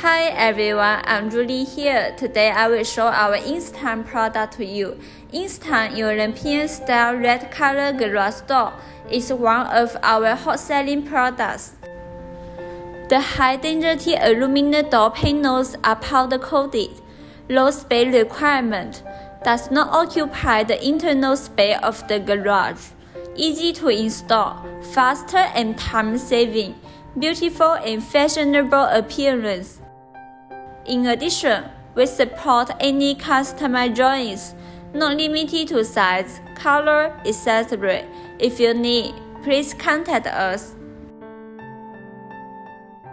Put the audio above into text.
Hi everyone, I'm Julie here. Today I will show our instant product to you. Instant European style red color garage door is one of our hot selling products. The high density aluminum door panels are powder coated. Low space requirement does not occupy the internal space of the garage. Easy to install, faster and time saving, beautiful and fashionable appearance. In addition, we support any customized drawings, not limited to size, color, etc. If you need, please contact us.